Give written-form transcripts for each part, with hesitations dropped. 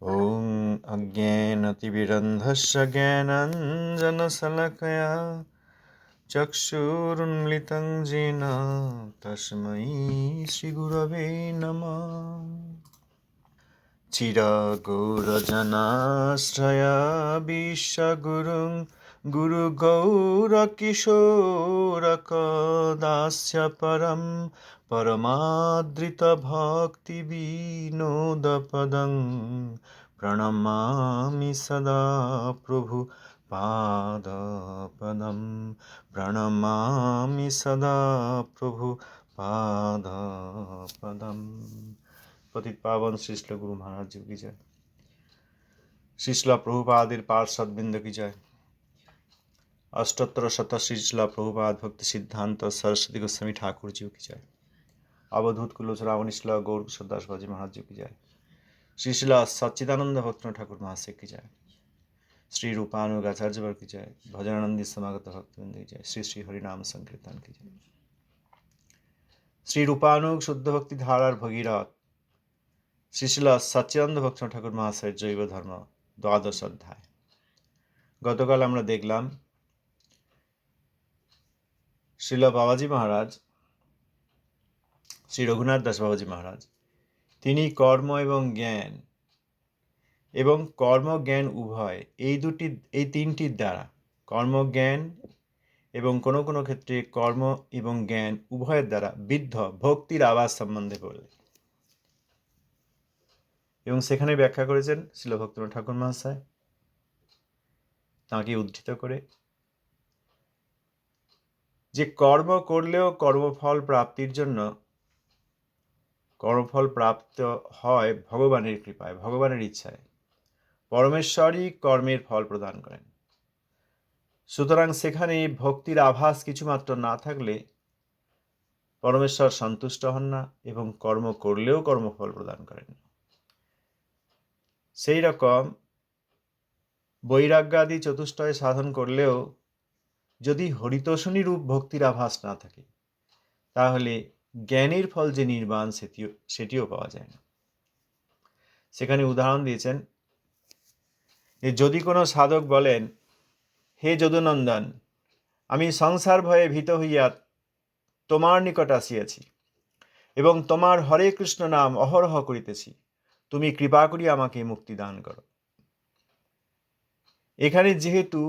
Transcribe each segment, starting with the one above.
ॐ अज्ञानतिमिरन्धस्य ज्ञानाञ्जनशलाकया चक्षुरुन्मिलितं येन तस्मै श्रीगुरवे नमः। चिरगौरजनाश्रया विश्वगुरुं गुरुगौरकिशोरकदास्य परमादृतभक्तिविनोदपदं प्रणमामि सदा प्रभु पादपदं प्रणमामि सदा प्रभु पादपदम्। पतित पावन श्रील गुरु महाराज जी की जय। श्रील प्रभुपाद पार्षदबृंद की जय। अष्टोत्तर शत श्रील प्रभुपाद भक्ति सिद्धांत सरस्वती गोस्वामी ठाकुर जी की जय। अवधूत कुलोचरावण श्रील गौर किशोरदास बाजी महाराज जी की जय। श्रील सच्चिदानंद भक्त ठाकुर महाशय की जय। श्री रूपानुग आचार्य वर्ग की जय। भजनानंदी समागत भक्तवृंद की जय। श्री श्री हरिनाम संकीर्तन की जय। श्री रूपानुग शुद्ध भक्ति धारार भगीरथ শ্রীশিল সচ্চিদানন্দ ভক্ত ঠাকুর মহাশয়ের জৈব ধর্ম দ্বাদশ অধ্যায়। গতকাল আমরা দেখলাম শ্রীল বাবাজি মহারাজ, শ্রী রঘুনাথ দাস বাবাজি মহারাজ, তিনি কর্ম এবং জ্ঞান এবং কর্মজ্ঞান উভয় এই তিনটির দ্বারা কর্মজ্ঞান এবং কোনো কোনো ক্ষেত্রে কর্ম এবং জ্ঞান উভয়ের দ্বারা বিদ্ধ ভক্তির আবাস সম্বন্ধে বললেন এবং সেখানে ব্যাখ্যা করেছেন শ্রীল ভক্তনাথ ঠাকুর মহাশয় তাঁকে উদ্ধৃত করে যে কর্ম করলেও কর্মফল প্রাপ্তির জন্য কর্মফল প্রাপ্ত হয় ভগবানের কৃপায়, ভগবানের ইচ্ছায়। পরমেশ্বরই কর্মের ফল প্রদান করেন। সুতরাং সেখানে ভক্তির আভাস কিছুমাত্র না থাকলে পরমেশ্বর সন্তুষ্ট হন না এবং কর্ম করলেও কর্মফল প্রদান করেন। সেই রকম বৈরাগ্যাদি চতুষ্টয় সাধন করলেও যদি হরিতোষণী রূপ ভক্তির আভাস না থাকে তাহলে জ্ঞানের ফল যে নির্বাণ সেটিও পাওয়া যায় না। সেখানে উদাহরণ দিয়েছেন যে যদি কোনো সাধক বলেন, হে যদুনন্দন, আমি সংসার ভয়ে ভীত হইয়া তোমার নিকট আসিয়াছি এবং তোমার হরে কৃষ্ণ নাম অহরহ করিতেছি, তুমি কৃপা করি আমাকে মুক্তি দান করো। এখানে যেহেতু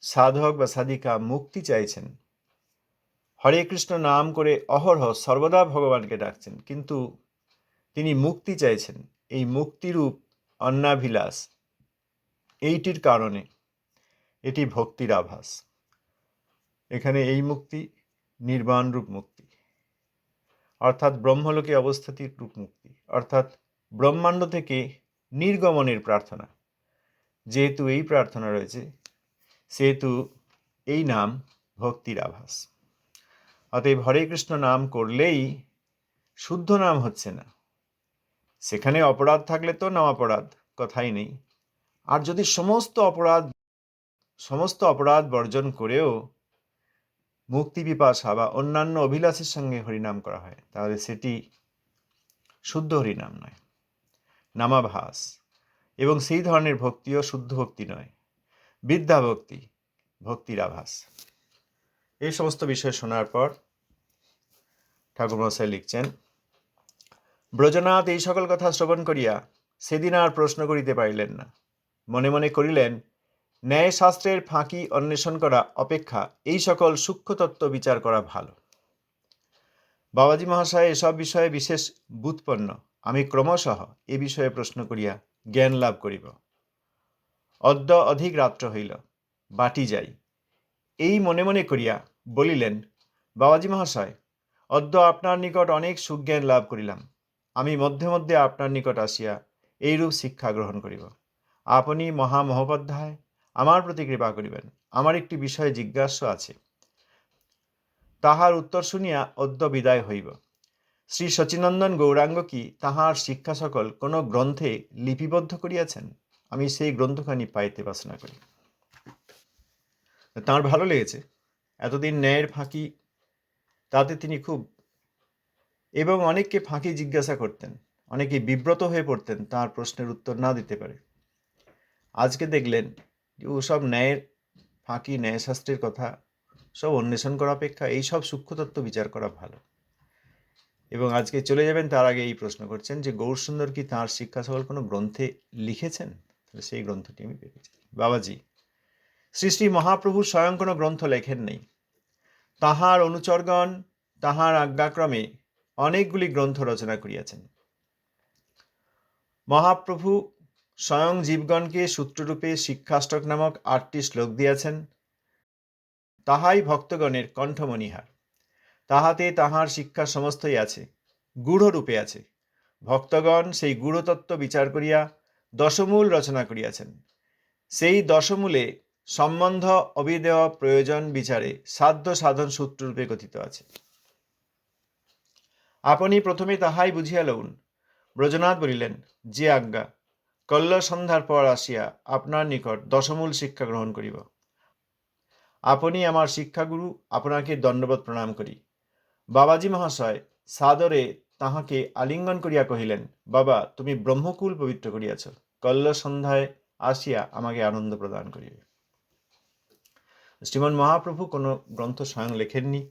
সাধক বা সাধিকা মুক্তি চাইছেন, হরে কৃষ্ণ নাম করে অহরহ সর্বদা ভগবানকে ডাকছেন, কিন্তু তিনি মুক্তি চাইছেন, এই মুক্তিরূপ অন্নাভিলাষ এইটির কারণে এটি ভক্তির আভাস। এখানে এই মুক্তি নির্বাণ রূপ মুক্তি, অর্থাৎ ব্রহ্মলোকে অবস্থিতির রূপ মুক্তি, অর্থাৎ ব্রহ্মাণ্ড থেকে নির্গমনের প্রার্থনা। যেহেতু এই প্রার্থনা রয়েছে সেহেতু এই নাম ভক্তির আভাস। অতএব হরে কৃষ্ণ নাম করলেই শুদ্ধ নাম হচ্ছে না, সেখানে অপরাধ থাকলে তো নাম অপরাধ কথাই নেই। আর যদি সমস্ত অপরাধ বর্জন করেও মুক্তি পিপাসা বা অন্যান্য অভিলাষের সঙ্গে হরিনাম করা হয় তাহলে সেটি শুদ্ধ হরিনাম নয়, নামাভাস। এবং সেই ধরনের ভক্তিও শুদ্ধ ভক্তি নয়, বিদ্যা ভক্তি, ভক্তির আভাস। এই সমস্ত বিষয় শোনার পর ঠাকুর মহাশয় লিখছেন, ব্রজনাথ এই সকল কথা শ্রবণ করিয়া সেদিন আর প্রশ্ন করিতে পারিলেন না। মনে মনে করিলেন, ন্যায়শাস্ত্রের ফাঁকি অন্বেষণ করা অপেক্ষা এই সকল সূক্ষ্ম তত্ত্ব বিচার করা ভালো। বাবাজি মহাশয় এসব বিষয়ে বিশেষ বুৎপন্ন, আমি ক্রমশঃ এ বিষয়ে প্রশ্ন করিয়া জ্ঞান লাভ করিব। অদ্য অধিক রাত্র হইল, বাটি যাই। এই মনে মনে করিয়া বলিলেন, বাবাজি মহাশয়, অদ্য আপনার নিকট অনেক সুজ্ঞান লাভ করিলাম। আমি মধ্যে মধ্যে আপনার নিকট আসিয়া এইরূপ শিক্ষা গ্রহণ করিব। আপনি মহামহোপাধ্যায়, আমার প্রতি কৃপা করিবেন। আমার একটি বিষয়ে জিজ্ঞাসা আছে, তাহার উত্তর শুনিয়া অদ্য বিদায় হইব। শ্রী সচিনন্দন গৌরাঙ্গ কি তাহার শিক্ষা সকল কোনো গ্রন্থে লিপিবদ্ধ করিয়াছেন? আমি সেই গ্রন্থখানি পাইতে বাসনা করি। তাঁর ভালো লেগেছে, এতদিন ন্যায়ের ফাঁকি তাতে তিনি খুব, এবং অনেককে ফাঁকি জিজ্ঞাসা করতেন, অনেকে বিব্রত হয়ে পড়তেন তার প্রশ্নের উত্তর না দিতে পারে। আজকে দেখলেন ওসব ন্যায়ের ফাঁকি, ন্যায়শাস্ত্রের কথা সব অন্বেষণ করা অপেক্ষা এইসব সূক্ষ্মতত্ত্ব বিচার করা ভালো। এবং আজকে চলে যাবেন তার আগে এই প্রশ্ন করছেন যে গৌরসুন্দর কি তাঁর শিক্ষা সকল কোনো গ্রন্থে লিখেছেন? তাহলে সেই গ্রন্থটি আমি পেতে চাই। বাবাজি, শ্রী শ্রী মহাপ্রভু স্বয়ং কোনো গ্রন্থ লেখেন নেই। তাহার অনুচরগণ তাহার আজ্ঞাক্রমে অনেকগুলি গ্রন্থ রচনা করিয়াছেন। মহাপ্রভু স্বয়ং জীবগণকে সূত্ররূপে শিক্ষাষ্টক নামক 8টি শ্লোক দিয়াছেন। তাহাই ভক্তগণের কণ্ঠমণিহার। তাহাতে তাহার শিক্ষা সমস্তই আছে, গূঢ়রূপে আছে। ভক্তগণ সেই গূঢ়তত্ত্ব বিচার করিয়া দশমূল রচনা করিয়াছেন। সেই দশমূলে সম্বন্ধ, অবিদেয়, প্রয়োজন বিচারে সাধ্য সাধন সূত্ররূপে কথিত আছে। আপনি প্রথমে তাহাই বুঝিয়া লউন। ব্রজনাথ বলিলেন, যে আজ্ঞা। কল্য সন্ধ্যার পর আসিয়া আপনার নিকট দশমূল শিক্ষা গ্রহণ করিব। আপনি আমার শিক্ষাগুরু, আপনাকে দণ্ডবৎ প্রণাম করি। বাবাজি মহাশয় সাদরে তাহাকে আলিঙ্গন করিয়া কহিলেন, বাবা, তুমি ব্রহ্মকুল পবিত্র করিয়াছ, কল্য সন্ধ্যায় আসিয়া আমাকে আনন্দ প্রদান করিবে। শ্রীমন মহাপ্রভু কোনো গ্রন্থ স্বয়ং লেখেননি।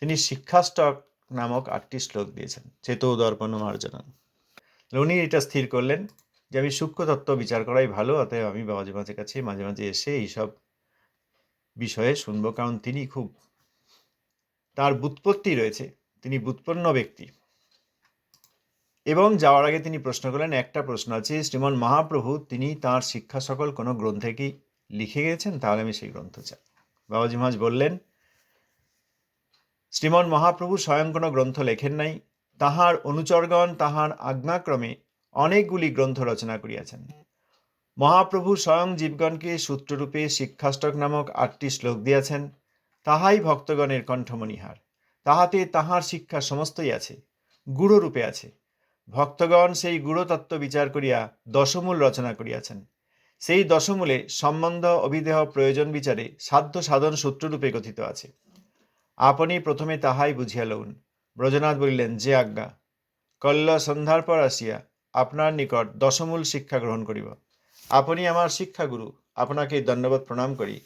তিনি শিক্ষাষ্টক নামক 8টি শ্লোক দিয়েছেন, চেতো দর্পণ মার্জনা। উনি এটা স্থির করলেন যে আমি সূক্ষ্ম তত্ত্ব বিচার করাই ভালো, অতএব আমি বাবাজি মাঝে কাছে মাঝে মাঝে এসে এইসব বিষয়ে শুনবো, কারণ তিনি খুব তার ব্যুৎপত্তি রয়েছে, তিনি ব্যুৎপন্ন ব্যক্তি। এবং যাওয়ার আগে তিনি প্রশ্ন করলেন, একটা প্রশ্ন আছে, শ্রীমন মহাপ্রভু তিনি তাঁর শিক্ষা সকল কোনো গ্রন্থে কি লিখে গেছেন? তাহলে আমি সেই গ্রন্থ চাই। বাবাজি মহারাজ বললেন, শ্রীমন মহাপ্রভু স্বয়ং কোনো গ্রন্থ লেখেন নাই। তাহার অনুচরগণ তাহার আজ্ঞাক্রমে অনেকগুলি গ্রন্থ রচনা করিয়াছেন। মহাপ্রভু স্বয়ং জীবগণকে সূত্ররূপে শিক্ষাষ্টক নামক 8টি শ্লোক দিয়াছেন। তাহাই ভক্তগণের কণ্ঠমণিহার। তাহাতে তাহার শিক্ষা সমস্তই আছে, গূঢ়রূপে আছে। ভক্তগণ সেই গূঢ়তত্ত্ব বিচার করিয়া দশমূল রচনা করিয়াছেন। সেই দশমূলে সম্বন্ধ, অবিদেহ, প্রয়োজন বিচারে সাধ্য সাধন সূত্ররূপে কথিত আছে। আপনি প্রথমে তাহাই বুঝিয়া লউন। ব্রজনাথ বলিলেন, যে আজ্ঞা। কল্য সন্ধ্যার পর আসিয়া আপনার নিকট দশমূল শিক্ষা গ্রহণ করিব। আপনি আমার শিক্ষাগুরু, আপনাকে দণ্ডবৎ প্রণাম করি।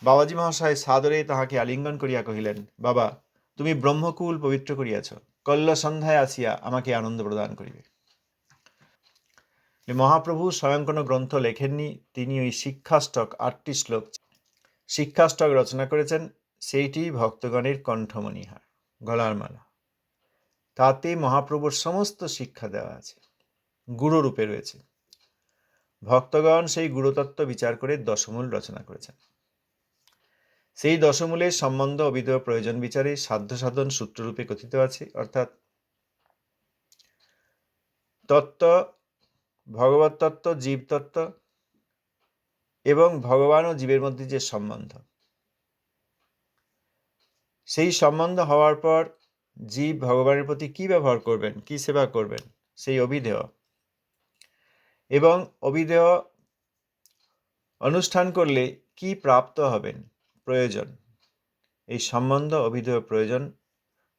বাবাজি মহাশয় সাদরে তাহাকে আলিঙ্গন করিয়া কহিলেন, বাবা, তুমি ব্রহ্মকুল পবিত্র করিয়াছ, কল্য সন্ধ্যায় আসিয়া আমাকে আনন্দ প্রদান করিবে। মহাপ্রভু স্বয়ং কোনো গ্রন্থ লেখেননি। তিনি ওই শিক্ষাষ্টক 8টি শ্লোক শিক্ষাষ্টক রচনা করেছেন। সেইটি ভক্তগণের কণ্ঠমণিহার, গলার মালা। তাতে মহাপ্রভুর সমস্ত শিক্ষা দেওয়া আছে, গূঢ়রূপে রয়েছে। ভক্তগণ সেই গূঢ়তত্ত্ব বিচার করে দশমূল রচনা করেছেন। সেই দশমূলের সম্বন্ধ, অবিদেয়, প্রয়োজন বিচারে সাধ্য সাধন সূত্ররূপে কথিত আছে। অর্থাৎ তত্ত্ব, ভগবত তত্ত্ব, জীব তত্ত্ব এবং ভগবান ও জীবের মধ্যে যে সম্বন্ধ, সেই সম্বন্ধ হওয়ার পর জীব ভগবানের প্রতি কি ব্যবহার করবেন, কি সেবা করবেন, সেই অবিধেয় এবং অবিধেয় অনুষ্ঠান করলে কি প্রাপ্ত হবেন, প্রয়োজন, এই সম্বন্ধ, অবিধেয়, প্রয়োজন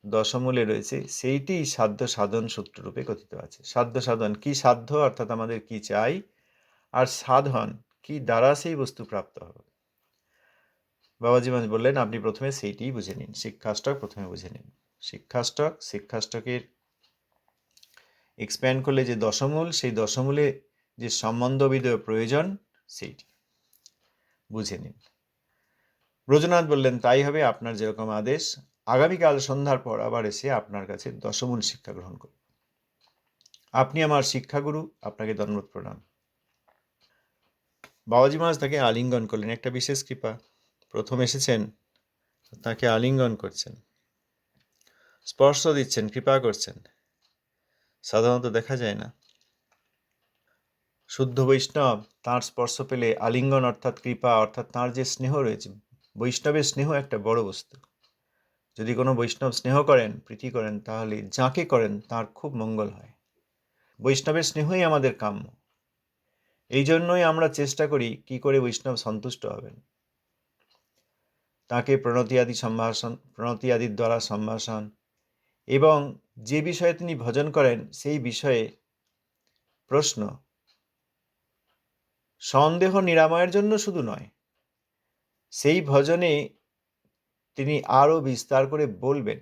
দশমূলে রয়েছে। সেইটি সাধ্য সাধন সূত্ররূপে কথিত আছে। সাধ্য সাধন কি, সাধ্য অর্থাৎ আমাদের কি চাই, আর সাধন কি দ্বারা সেই বস্তু প্রাপ্ত হবে। বাবাজি মহারাজ বললেন, আপনি প্রথমে সেইটিই বুঝে নিন, শিক্ষাষ্টক প্রথমে বুঝে নিন। শিক্ষাষ্টকের এক্সপ্যান্ড করলে যে দশমূল, সেই দশমূলে যে সম্বন্ধ, বিধেয়, প্রয়োজন, সেইটি বুঝে নিন। ব্রজনাথ বললেন, তাই হবে, আপনার যেরকম আদেশ। আগামীকাল সন্ধ্যার পর আবার এসে আপনার কাছে দশমূল শিক্ষা গ্রহণ করব। আপনি আমার শিক্ষাগুরু, আপনাকে দণ্ডবৎ প্রণাম। বাবাজি মহারাজ তাকে আলিঙ্গন করলেন, একটা বিশেষ কৃপা। প্রথম এসেছেন, তাকে আলিঙ্গন করছেন, স্পর্শ দিচ্ছেন, কৃপা করছেন, সাধারণত দেখা যায় না। শুদ্ধ বৈষ্ণব তাঁর স্পর্শ পেলে আলিঙ্গন অর্থাৎ কৃপা অর্থাৎ তাঁর যে স্নেহ রয়েছে, বৈষ্ণবের স্নেহ একটা বড় বস্তু। যদি কোনো বৈষ্ণব স্নেহ করেন, প্রীতি করেন, তাহলে যাকে করেন তার খুব মঙ্গল হয়। বৈষ্ণবের স্নেহই আমাদের কাম্য। এই জন্যই আমরা চেষ্টা করি কি করে বৈষ্ণব সন্তুষ্ট হবেন। তাকে প্রণতি আদির দ্বারা সম্ভাষণ, এবং যে বিষয়ে তিনি ভজন করেন সেই বিষয়ে প্রশ্ন সন্দেহ নিরাময়ের জন্য শুধু নয়, সেই ভজনে তিনি আরও বিস্তার করে বলবেন।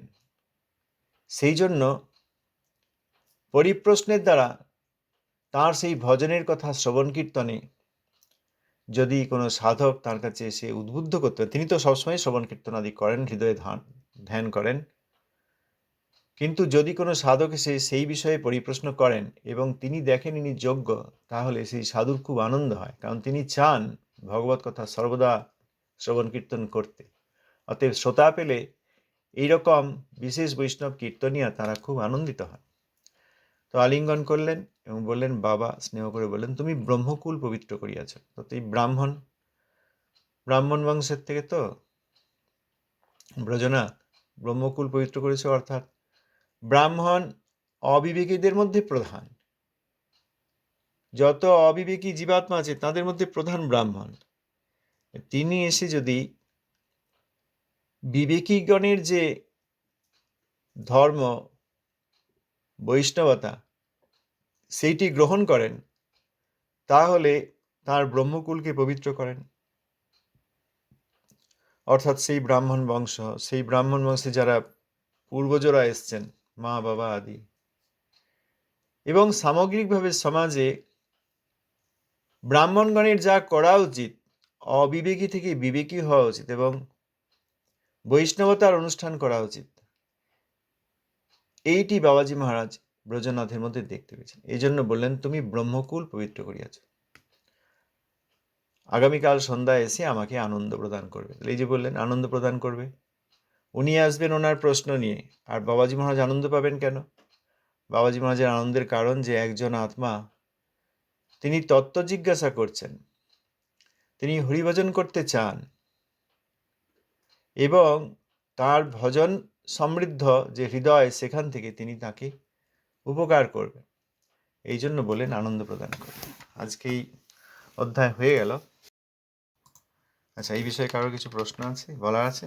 সেই জন্য পরিপ্রশ্নের দ্বারা তাঁর সেই ভজনের কথা শ্রবণ কীর্তনে যদি কোনো সাধক তার কাছে এসে উদ্বুদ্ধ করতে, তিনি তো সবসময় শ্রবণ কীর্তন আদি করেন, হৃদয়ে ধ্যান করেন, কিন্তু যদি কোনো সাধক এসে সেই বিষয়ে পরিপ্রশ্ন করেন এবং তিনি দেখেন ইনি যোগ্য, তাহলে সেই সাধুর খুব আনন্দ হয়, কারণ তিনি চান ভগবত কথা সর্বদা শ্রবণ কীর্তন করতে। অতএব শ্রোতা পেলে এইরকম বিশেষ বৈষ্ণব কীর্তনিয়া তারা খুব আনন্দিত হয়। তো আলিঙ্গন করলেন এবং বললেন, বাবা স্নেহ করে বললেন, তুমি ব্রহ্মকুল পবিত্র করিয়াছ। তো এই ব্রাহ্মণ বংশের থেকে তো ব্রজনাথ ব্রহ্মকুল পবিত্র করেছে, অর্থাৎ ব্রাহ্মণ অবিবেকীদের মধ্যে প্রধান। যত অবিবেকী জীবাত্মা আছে তাদের মধ্যে প্রধান ব্রাহ্মণ। তিনি এসে যদি বিবেকীগণের যে ধর্ম বৈষ্ণবতা সেইটি গ্রহণ করেন, তাহলে তার ব্রহ্মকুলকে পবিত্র করেন। অর্থাৎ সেই ব্রাহ্মণ বংশে যারা পূর্বজরা এসছেন, মা বাবা আদি, এবং সামগ্রিকভাবে সমাজে ব্রাহ্মণগণের যা করা উচিত, অবিবেকী থেকে বিবেকী হওয়া উচিত এবং বৈষ্ণবতার অনুষ্ঠান করা উচিত, এইটি বাবাজি মহারাজ ব্রজনাথের মধ্যে দেখতে পেয়েছেন। এই জন্য বললেন, তুমি ব্রহ্মকুল পবিত্র করিয়াছ, আগামীকাল সন্ধ্যায় এসে আমাকে আনন্দ প্রদান করবে। এই যে বললেন আনন্দ প্রদান করবে, উনি আসবেন ওনার প্রশ্ন নিয়ে, আর বাবাজি মহারাজ আনন্দ পাবেন কেন? বাবাজি মহারাজের আনন্দের কারণ যে একজন আত্মা তিনি তত্ত্ব জিজ্ঞাসা করছেন, তিনি হরিভজন করতে চান এবং তার ভজন সমৃদ্ধ যে হৃদয়, সেখান থেকে তিনি তাকে উপকার করবেন। এই জন্য বলেন আনন্দ প্রদান করবেন। আজকে এই অধ্যায় হয়ে গেল। আচ্ছা, এই বিষয়ে কারো কিছু প্রশ্ন আছে, বলার আছে?